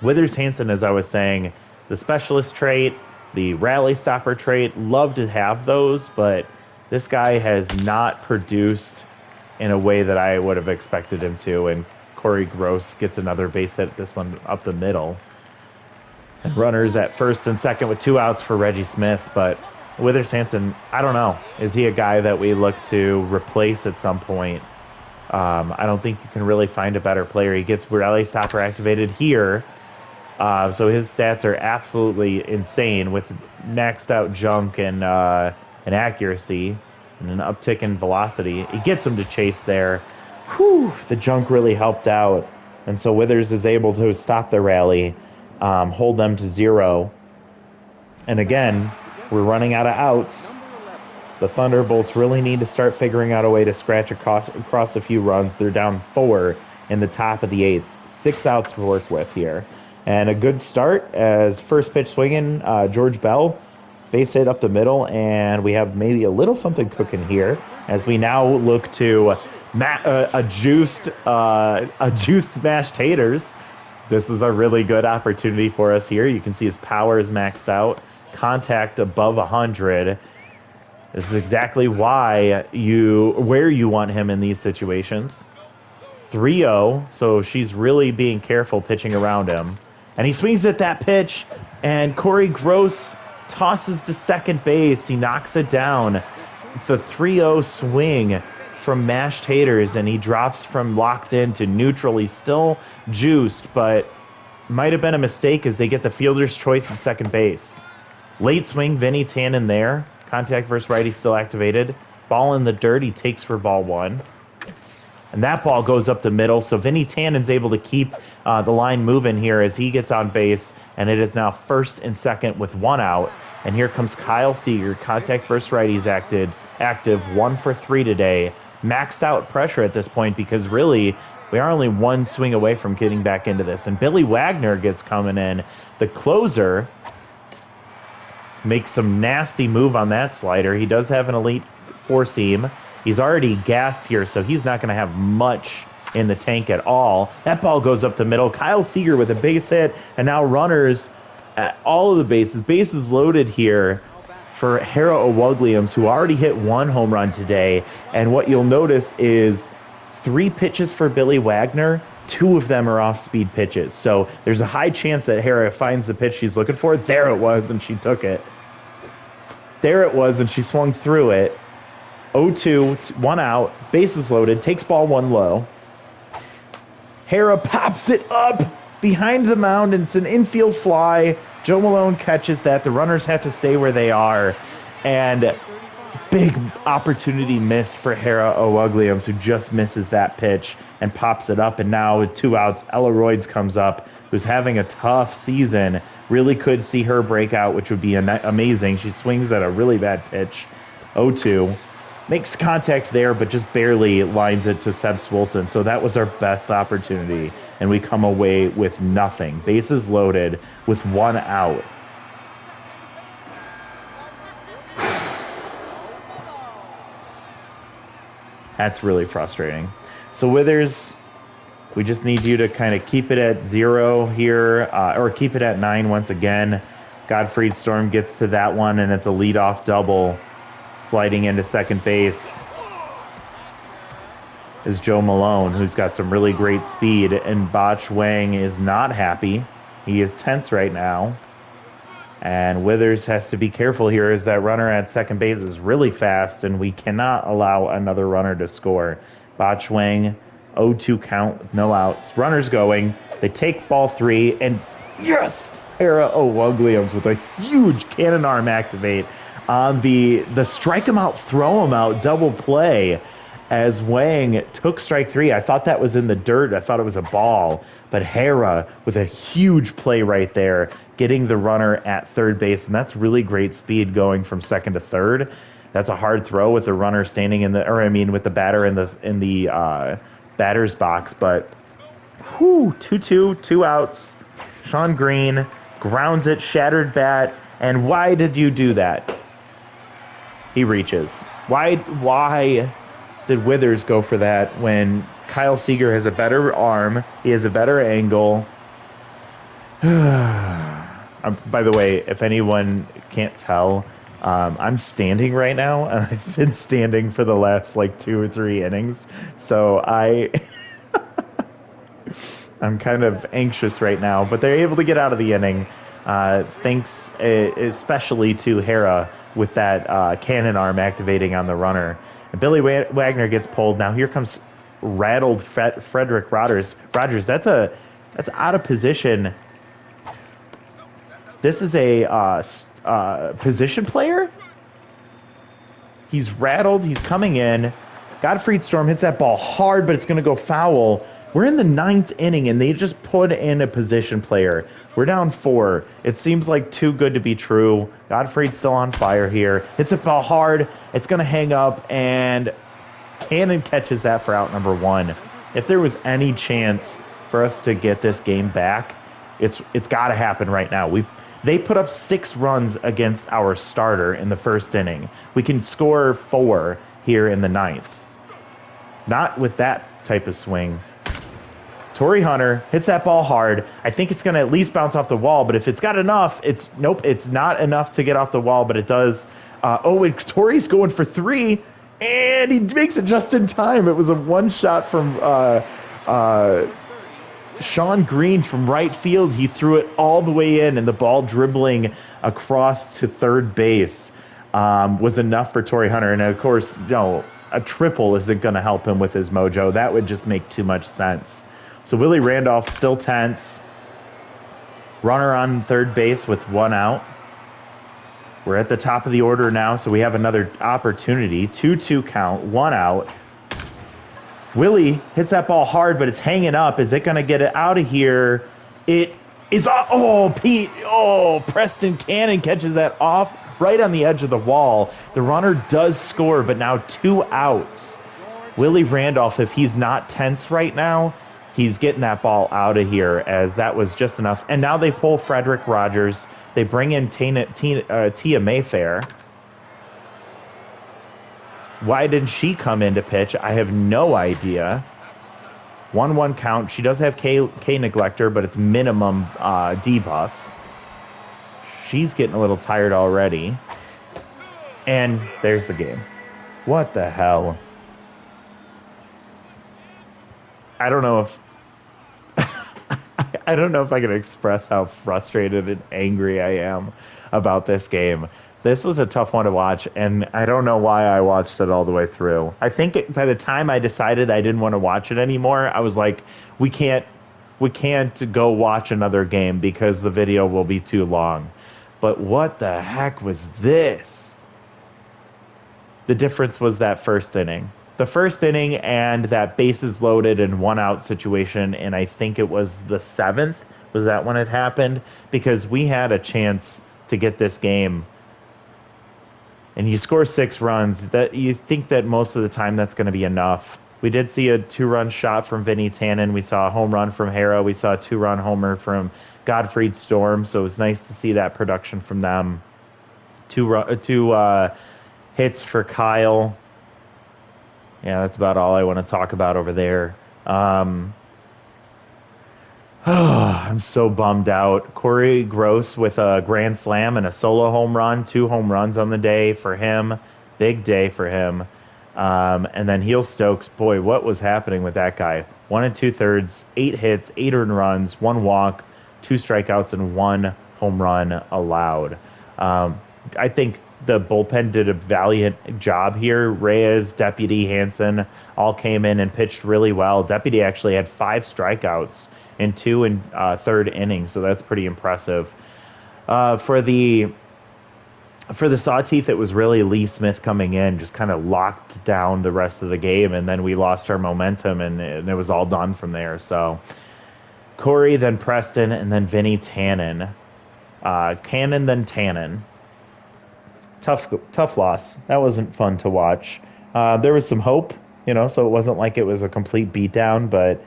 Withers Hansen, as I was saying, the specialist trait, the rally stopper trait, love to have those, but this guy has not produced in a way that I would have expected him to. And Corey Gross gets another base hit, this one up the middle. And runners at first and second with 2 outs for Reggie Smith, but Withers Hansen, I don't know. Is he a guy that we look to replace at some point? I don't think you can really find a better player. He gets rally stopper activated here. So his stats are absolutely insane with maxed out junk and accuracy and an uptick in velocity. He gets him to chase there. Whew, the junk really helped out. And so Withers is able to stop the rally, hold them to 0. And again, we're running out of outs. The Thunderbolts really need to start figuring out a way to scratch across a few runs. They're down 4 in the top of the 8th. 6 outs to work with here. And a good start as first pitch swinging, George Bell, base hit up the middle, and we have maybe a little something cooking here as we now look to a juiced mashed taters. This is a really good opportunity for us here. You can see his power is maxed out, contact above 100. This is exactly where you want him in these situations. 3-0, so she's really being careful pitching around him. And he swings at that pitch, and Corey Gross tosses to second base. He knocks it down. The 3-0 swing from mashed haters, and he drops from locked in to neutral. He's still juiced, but might have been a mistake as they get the fielder's choice at second base. Late swing, Vinny Tannen there. Contact versus righty still activated. Ball in the dirt, he takes for ball one. And that ball goes up the middle, so Vinny Tannen's able to keep the line moving here as he gets on base, and it is now first and second with one out. And here comes Kyle Seager. Contact versus righties active 1 for 3 today. Maxed out pressure at this point because really we are only one swing away from getting back into this. And Billy Wagner gets coming in. The closer makes some nasty move on that slider. He does have an elite four seam. He's already gassed here, so he's not going to have much in the tank at all. That ball goes up the middle. Kyle Seager with a base hit, and now runners at all of the bases. Bases loaded here for Hera Owogliams, who already hit 1 home run today. And what you'll notice is 3 pitches for Billy Wagner. 2 of them are off-speed pitches. So there's a high chance that Hera finds the pitch she's looking for. There it was, and she took it. There it was, and she swung through it. 0-2, 1 out, bases loaded, takes ball 1 low. Hera pops it up behind the mound, and it's an infield fly. Joe Malone catches that. The runners have to stay where they are. And big opportunity missed for Hera Owogliams, who just misses that pitch and pops it up. And now with 2 outs, Ella Royds comes up, who's having a tough season. Really could see her break out, which would be amazing. She swings at a really bad pitch. 0-2. Makes contact there, but just barely lines it to Seb Swilson. So that was our best opportunity, and we come away with nothing. Bases loaded with 1 out. That's really frustrating. So Withers, we just need you to kind of keep it at 0 here, or keep it at 9 once again. Godfried Storm gets to that one, and it's a leadoff double. Sliding into second base is Joe Malone, who's got some really great speed, and Botch Wang is not happy. He is tense right now. And Withers has to be careful here as that runner at second base is really fast, and we cannot allow another runner to score. Botch Wang, 0-2 count with no outs. Runners going. They take ball 3, and yes! Hera Owogliams with a huge cannon arm activate on the strike him out, throw him out double play as Wang took strike 3. I thought that was in the dirt. I thought it was a ball. But Hera with a huge play right there, getting the runner at third base. And that's really great speed going from second to third. That's a hard throw with the runner standing with the batter in the batter's box. But 2-2, 2 outs. Sean Green grounds it, shattered bat. And why did you do that? He reaches. Why did Withers go for that when Kyle Seager has a better arm? He has a better angle. By the way, if anyone can't tell, I'm standing right now, and I've been standing for the last 2 or 3 innings. So I'm kind of anxious right now, but they're able to get out of the inning. Thanks especially to Hera with that cannon arm activating on the runner. And Billy Wagner gets pulled. Now here comes rattled Frederick Rogers. That's out of position. This is a position player? He's rattled. He's coming in. Godfried Storm hits that ball hard, but it's going to go foul. We're in the 9th inning, and they just put in a position player. We're down 4. It seems like too good to be true. Godfried's still on fire here. Hits a ball hard. It's going to hang up, and Cannon catches that for out number 1. If there was any chance for us to get this game back, it's got to happen right now. They put up 6 runs against our starter in the first inning. We can score 4 here in the 9th. Not with that type of swing. Torrey Hunter hits that ball hard. I think it's going to at least bounce off the wall, but if it's got enough, it's not enough to get off the wall, but it does. And Torrey's going for 3, and he makes it just in time. It was a one shot from Sean Green from right field, he threw it all the way in, and the ball dribbling across to third base was enough for Torrey Hunter. And of course, a triple isn't going to help him with his mojo. That would just make too much sense. So Willie Randolph still tense. Runner on third base with one out. We're at the top of the order now, so we have another opportunity. 2-2 count, one out. Willie hits that ball hard, but it's hanging up. Is it going to get it out of here? It is. Pete. Preston Cannon catches that off right on the edge of the wall. The runner does score, but now 2 outs. Willie Randolph, if he's not tense right now, he's getting that ball out of here, as that was just enough. And now they pull Frederick Rogers. They bring in Tia Mayfair. Why didn't she come in to pitch? I have no idea. 1-1 count. She does have K Neglector, but it's minimum debuff. She's getting a little tired already. And there's the game. What the hell? I don't know if I don't know if I can express how frustrated and angry I am about this game. This was a tough one to watch, and I don't know why I watched it all the way through. I think by the time I decided I didn't want to watch it anymore, I was like, we can't go watch another game because the video will be too long. But what the heck was this? The difference was that first inning. The first inning and that bases loaded and 1 out situation, and I think it was the 7th. Was that when it happened? Because we had a chance to get this game, and you score 6 runs. That you think that most of the time that's going to be enough. We did see a 2-run shot from Vinny Tannen. We saw a home run from Hara. We saw a 2-run homer from Godfried Storm. So it was nice to see that production from them. Two hits for Kyle. Yeah, that's about all I want to talk about over there. I'm so bummed out. Corey Gross with a grand slam and a solo home run, 2 home runs on the day for him. Big day for him. And then Heel Stokes, boy, what was happening with that guy? 1 2/3, 8 hits, 8 earned runs, 1 walk, 2 strikeouts, and 1 home run allowed. I think the bullpen did a valiant job here. Reyes, Deputy, Hansen all came in and pitched really well. Deputy actually had 5 strikeouts in 2 and 3rd innings, so that's pretty impressive. For the Sawteeth, it was really Lee Smith coming in, just kind of locked down the rest of the game, and then we lost our momentum, and it was all done from there. So Corey, then Preston, and then Vinny Tannen. Cannon, then Tannen. Tough loss. That wasn't fun to watch. There was some hope, so it wasn't like it was a complete beatdown, but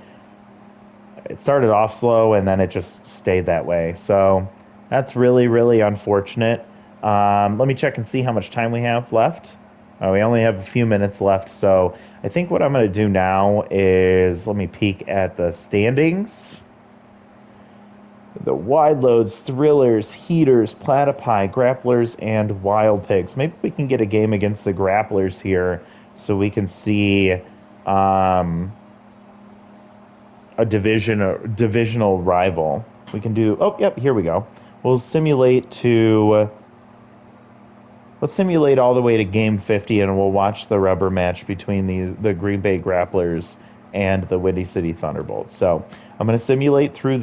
it started off slow and then it just stayed that way. So that's really, really unfortunate. Let me check and see how much time we have left. We only have a few minutes left, so I think what I'm going to do now is let me peek at the standings. The wide loads, thrillers, heaters, platypi, grapplers, and wild pigs. Maybe we can get a game against the grapplers here so we can see a divisional rival. We can do, here we go. Let's simulate all the way to game 50, and we'll watch the rubber match between the Green Bay Grapplers and the Windy City Thunderbolts. So I'm going to simulate through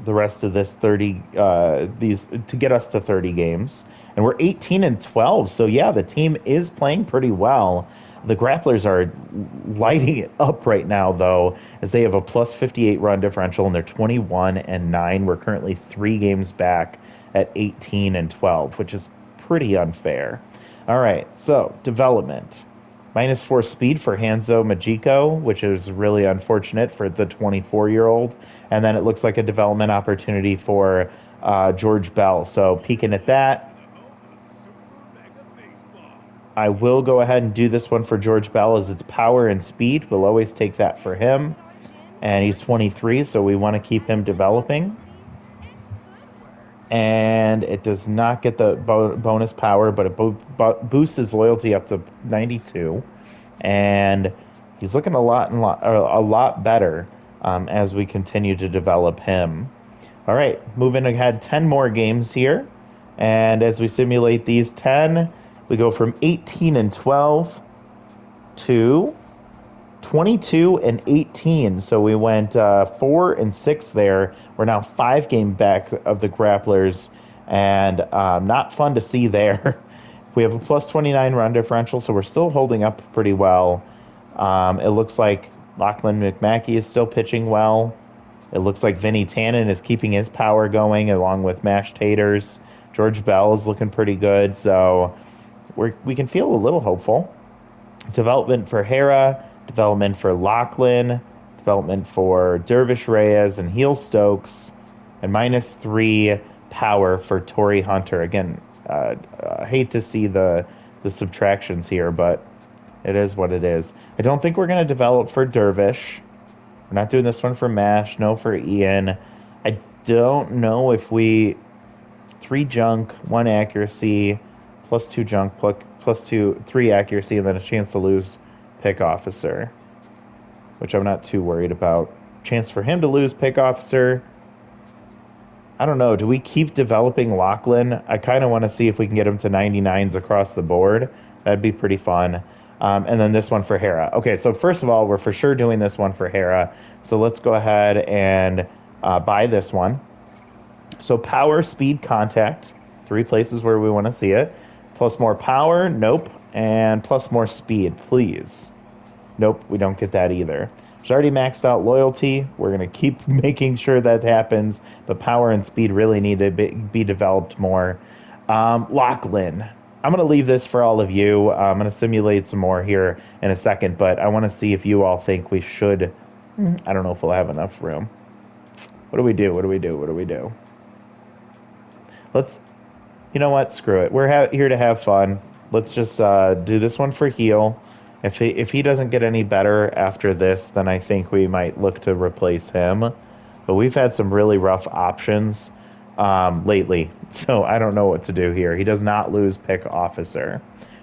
the rest of this 30 to get us to 30 games, and we're 18-12. So yeah, the team is playing pretty well. The Grapplers are lighting it up right now, though, as they have a plus 58 run differential, and they're 21-9. We're currently 3 games back at 18-12, which is pretty unfair. All right, so development. -4 speed for Hanzo Majiko, which is really unfortunate for the 24-year-old. And then it looks like a development opportunity for George Bell. So peeking at that, I will go ahead and do this one for George Bell, as it's power and speed. We'll always take that for him. And he's 23, so we want to keep him developing. And it does not get the bonus power, but it boosts his loyalty up to 92. And he's looking a lot better. as we continue to develop him. All right, moving ahead 10 more games here. And as we simulate these 10, we go from 18 and 12 to 22 and 18. So we went 4 and 6 there. We're now 5 game back of the grapplers, and not fun to see there. We have a plus 29 run differential, so we're still holding up pretty well. It looks like Lachlan McMackey is still pitching well. It looks like Vinny Tannen is keeping his power going along with Mashed Taters. George Bell is looking pretty good, so we can feel a little hopeful. Development for Hera, development for Lachlan, development for Dervish Reyes and Heel Stokes, and -3 power for Torrey Hunter. Again, I hate to see the subtractions here, but it is what it is. I don't think we're going to develop for Dervish. We're not doing this one for Mash, no for Ian. I don't know if we 3 junk, 1 accuracy, +2 junk, +2, 3 accuracy, and then a chance to lose pick officer, which I'm not too worried about. Chance for him to lose pick officer. I don't know. Do we keep developing Lachlan? I kind of want to see if we can get him to 99s across the board. That'd be pretty fun. And then this one for Hera. Okay, so first of all, we're for sure doing this one for Hera. So let's go ahead and buy this one. So power, speed, contact. 3 places where we want to see it. Plus more power, nope. And plus more speed, please. Nope, we don't get that either. She's already maxed out loyalty. We're going to keep making sure that happens. But power and speed really need to be developed more. Lachlan. I'm going to leave this for all of you. I'm going to simulate some more here in a second. But I want to see if you all think we should. I don't know if we'll have enough room. What do we do? What do we do? What do we do? Let's, you know what? Screw it. We're here to have fun. Let's just do this one for heal. If he doesn't get any better after this, then I think we might look to replace him. But we've had some really rough options lately, so I don't know what to do here. He does not lose pick officer.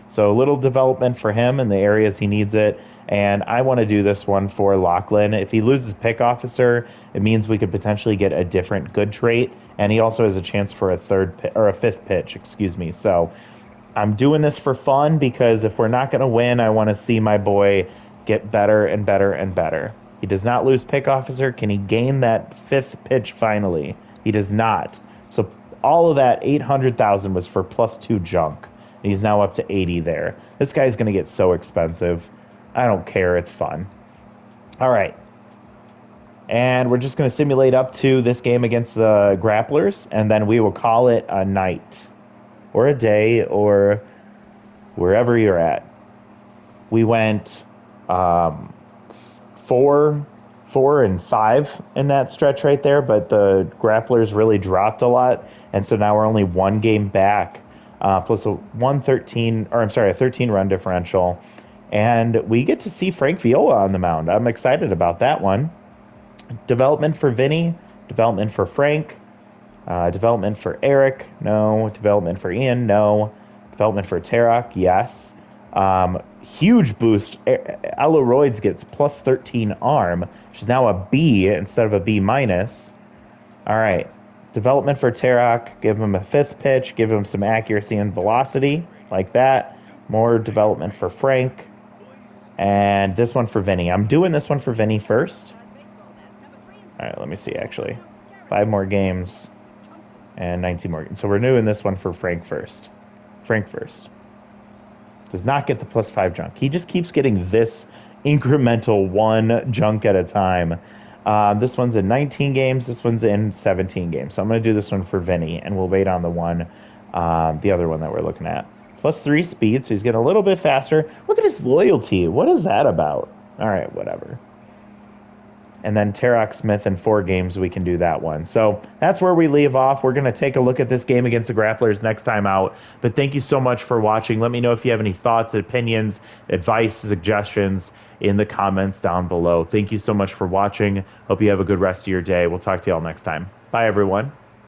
So a little development for him in the areas he needs it. And I want to do this one for Lachlan. If he loses pick officer, it means we could potentially get a different good trait. And he also has a chance for a 5th pitch, excuse me. So I'm doing this for fun because if we're not going to win, I want to see my boy get better and better and better. He does not lose pick officer. Can he gain that 5th pitch finally? He does not. So all of that 800,000 was for +2 junk. And he's now up to 80 there. This guy's going to get so expensive. I don't care. It's fun. All right. And we're just going to simulate up to this game against the grapplers, and then we will call it a night or a day or wherever you're at. We went 4 and 5 in that stretch right there, but the grapplers really dropped a lot, and so now we're only 1 game back, plus a 13 run differential, and we get to see Frank Viola on the mound. I'm excited about that one. Development for Vinny, development for Frank, development for Eric, no. Development for Ian, no. Development for Tarak, yes. Huge boost. Ella Royds gets +13 arm. She's now a B instead of a B-. All right. Development for Tarak, give him a 5th pitch, give him some accuracy and velocity, like that. More development for Frank. And this one for Vinny. I'm doing this one for Vinny first. All right, let me see, actually. 5 more games and 19 more. So we're doing this one for Frank first. Frank first. Does not get the +5 junk. He just keeps getting this incremental 1 junk at a time. This one's in 19 games. This one's in 17 games. So I'm going to do this one for Vinny, and we'll wait on the other one that we're looking at. +3 speed, so he's getting a little bit faster. Look at his loyalty. What is that about? All right, whatever. And then Tarak Smith in 4 games, we can do that one. So that's where we leave off. We're going to take a look at this game against the Grapplers next time out. But thank you so much for watching. Let me know if you have any thoughts, opinions, advice, suggestions in the comments down below. Thank you so much for watching. Hope you have a good rest of your day. We'll talk to you all next time. Bye, everyone.